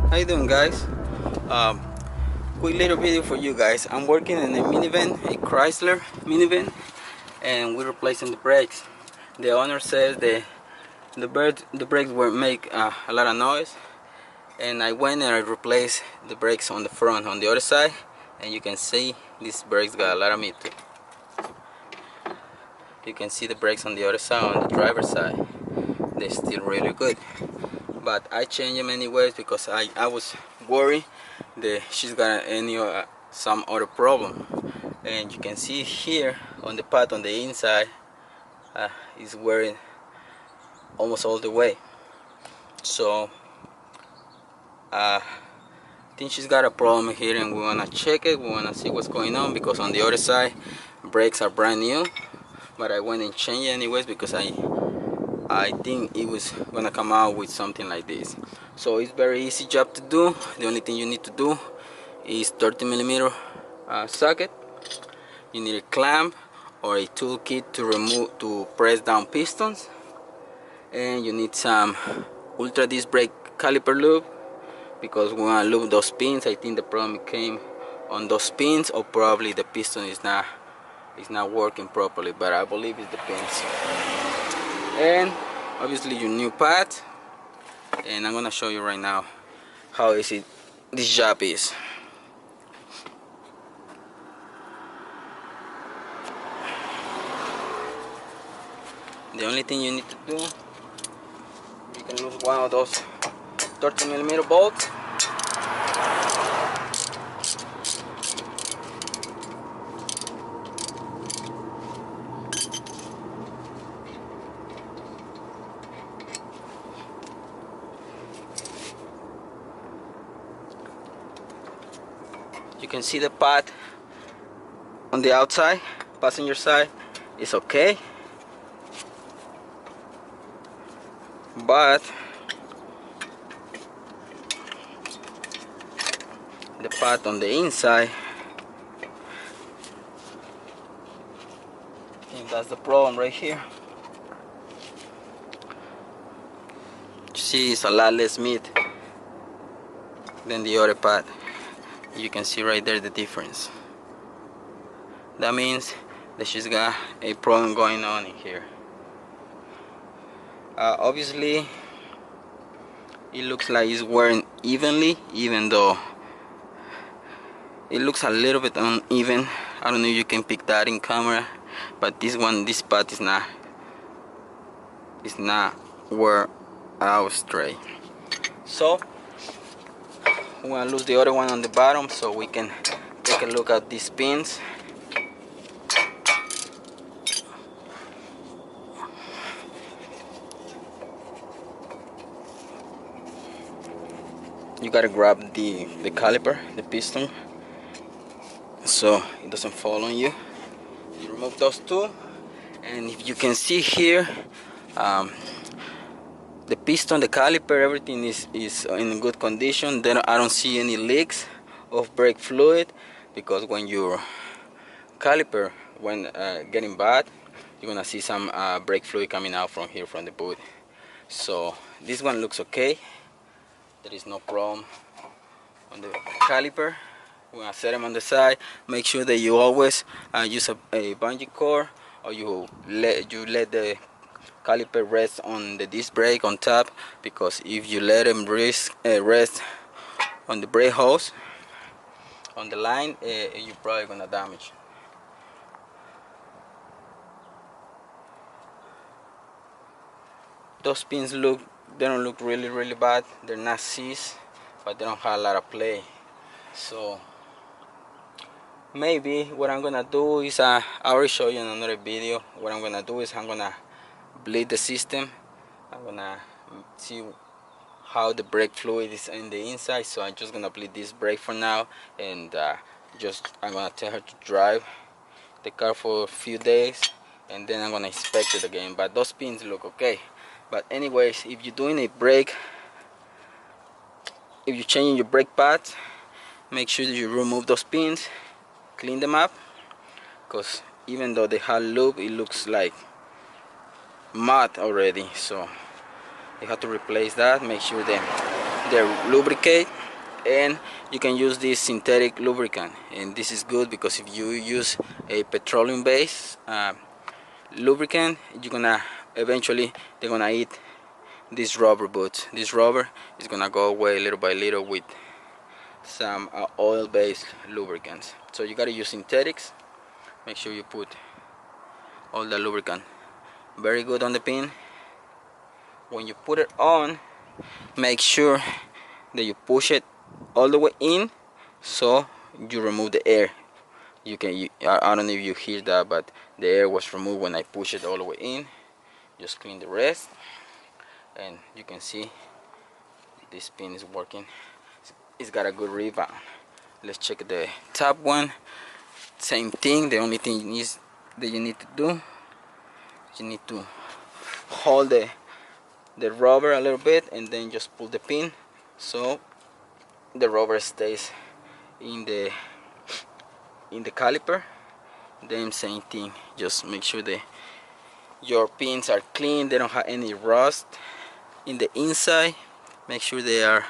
How you doing, guys? Um, quick little video for you guys. I'm working in a minivan, a Chrysler minivan, and we're replacing the brakes. The owner says the brakes were make a lot of noise, and I went and I replaced the brakes on the front, on the other side, and you can see these brakes got a lot of meat too. You can see the brakes on the other side, on the driver's side. They're still really good. But I changed them anyways because I was worried that she's got some other problem. And you can see here on the pad on the inside is wearing almost all the way. So I think she's got a problem here, and we want to check it. We want to see what's going on because on the other side brakes are brand new, but I went and changed it anyways because I think it was gonna come out with something like this. So it's very easy job to do. The only thing you need to do is 30mm socket. You need a clamp or a tool kit to press down pistons, and you need some ultra disc brake caliper lube because we want to lube those pins. I think the problem came on those pins, or probably the piston is not working properly, but I believe it's the pins. And obviously your new pad, and I'm gonna show you right now how easy this job is. The only thing you need to do, you can lose one of those 30mm bolts. You can see the pad on the outside, passenger side, is okay, but the pad on the inside, I think that's the problem right here. You see, it's a lot less meat than the other pad. You can see right there the difference. That means that she's got a problem going on in here. Obviously it looks like it's wearing evenly, even though it looks a little bit uneven. I don't know if you can pick that in camera, but this part is not wear out straight. So we want to lose the other one on the bottom so we can take a look at these pins. You gotta grab the caliper, the piston, so it doesn't fall on you. You remove those two, and if you can see here, the piston, the caliper, everything is in good condition. Then I don't see any leaks of brake fluid, because when your caliper getting bad, you're gonna see some brake fluid coming out from here, from the boot. So this one looks okay. There is no problem on the caliper. We're gonna set them on the side. Make sure that you always use a bungee cord, or you let the caliper rest on the disc brake on top, because if you let them rest on the brake hose on the line, you're probably gonna damage. Those pins they don't look really bad. They're not seized, but they don't have a lot of play. So maybe what I'm gonna do is I already show you in another video. What I'm gonna do is I'm gonna bleed the system. I'm gonna see how the brake fluid is in the inside. So I'm just gonna bleed this brake for now, and I'm gonna tell her to drive the car for a few days, and then I'm gonna inspect it again. But those pins look okay. But anyways, if you're doing a brake, if you're changing your brake pads, make sure that you remove those pins, clean them up, because even though they have lube, it looks like mud already. So You have to replace that. Make sure they lubricate, and you can use this synthetic lubricant, and this is good because if you use a petroleum based lubricant, you're gonna eventually they're gonna eat this rubber boots. This rubber is gonna go away little by little with some oil based lubricants. So you gotta use synthetics. Make sure you put all the lubricant very good on the pin. When you put it on, make sure that you push it all the way in so you remove the air. I don't know if you hear that, but the air was removed when I push it all the way in. Just clean the rest, and you can see this pin is working. It's got a good rebound. Let's check the top one. Same thing. The only thing that you need to do, you need to hold the rubber a little bit and then just pull the pin so the rubber stays in the caliper. Then same thing, just make sure that your pins are clean, they don't have any rust in the inside. Make sure they are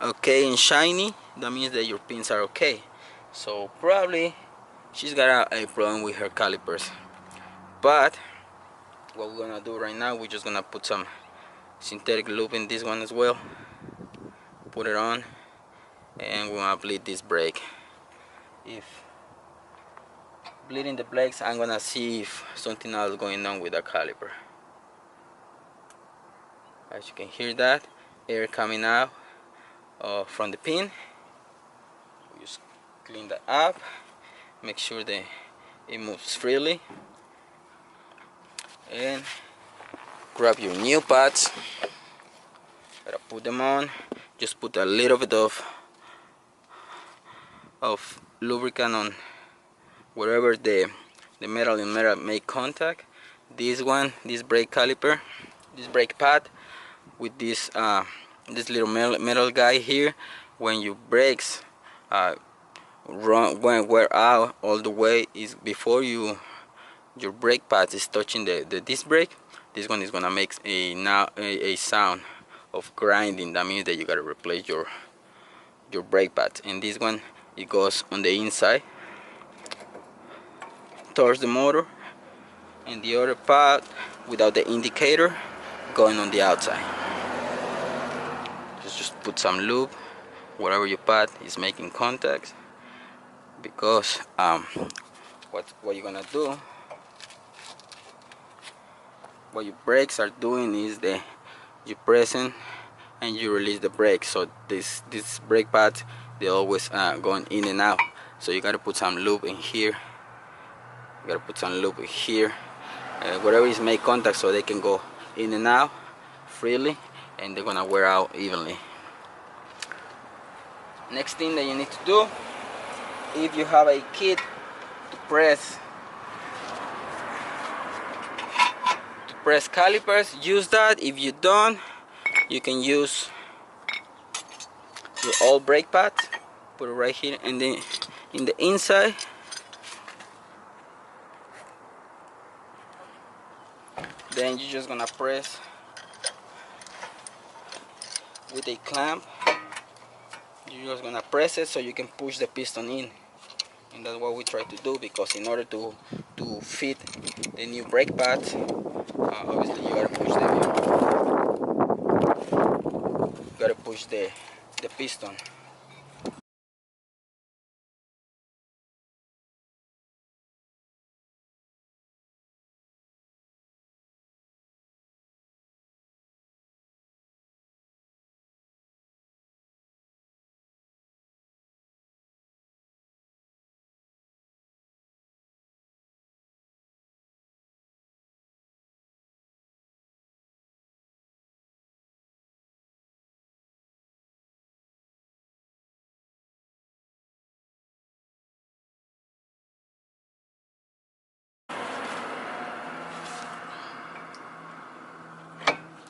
okay and shiny. That means that your pins are okay. So probably she's got a problem with her calipers, but what we're gonna do right now, we're just gonna put some synthetic lube in this one as well. Put it on, and we're gonna bleed this brake. If bleeding the brakes, I'm gonna see if something else is going on with the caliper. As you can hear that air coming out from the pin. We just clean that up, make sure that it moves freely, and grab your new pads. Gotta put them on. Just put a little bit of lubricant on wherever the metal and metal make contact. This one, this brake caliper, this brake pad with this little metal guy here, when your brakes wear out all the way, is before your brake pad is touching the disc brake, this one is gonna make a sound of grinding. That means that you gotta replace your brake pad. And this one, it goes on the inside towards the motor, and the other part without the indicator going on the outside. Just put some lube wherever your pad is making contact, because what you're gonna do, what your brakes are doing is that you pressing and you release the brake. So this brake pads, they always going in and out. So you gotta put some lube in here. You gotta put some lube here, whatever is make contact, so they can go in and out freely, and they're gonna wear out evenly. Next thing that you need to do, if you have a kit to press calipers, use that. If you don't, you can use your old brake pad, put it right here, and then in the inside then you're just gonna press with a clamp. You're just gonna press it so you can push the piston in, and that's what we try to do, because in order to fit the new brake pads, obviously you gotta push the piston.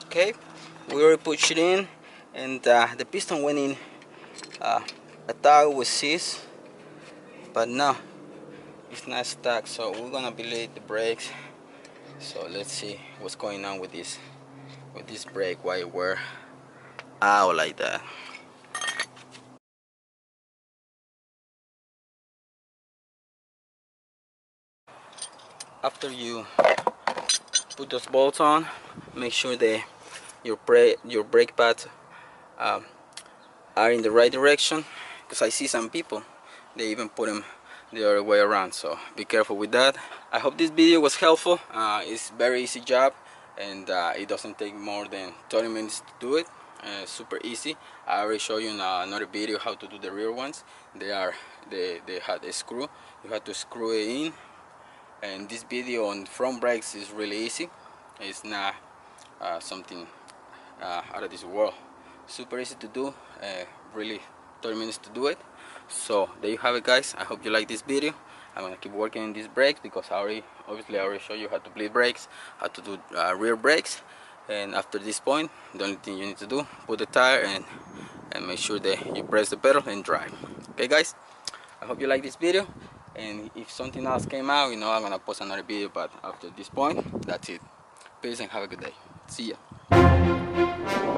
Okay, we already pushed it in, and the piston went in. I thought it was seized, but no, it's not stuck. So we're gonna bleed the brakes. So let's see what's going on with this with this brake while we're out like that. After you put those bolts on, make sure that your brake pads are in the right direction, because I see some people, they even put them the other way around, so be careful with that. I hope this video was helpful. It's very easy job, and it doesn't take more than 30 minutes to do it. Super easy. I already showed you in another video how to do the rear ones. They had a screw, you have to screw it in, and this video on front brakes is really easy. It's not something out of this world. Super easy to do, really 30 minutes to do it. So there you have it, guys. I hope you like this video. I'm gonna keep working on these brakes, because obviously I already showed you how to bleed brakes, how to do rear brakes. And after this point, the only thing you need to do, put the tire and make sure that you press the pedal and drive. Okay, guys, I hope you like this video, and if something else came out, I'm gonna post another video. But after this point, that's it. Peace and have a good day. See ya.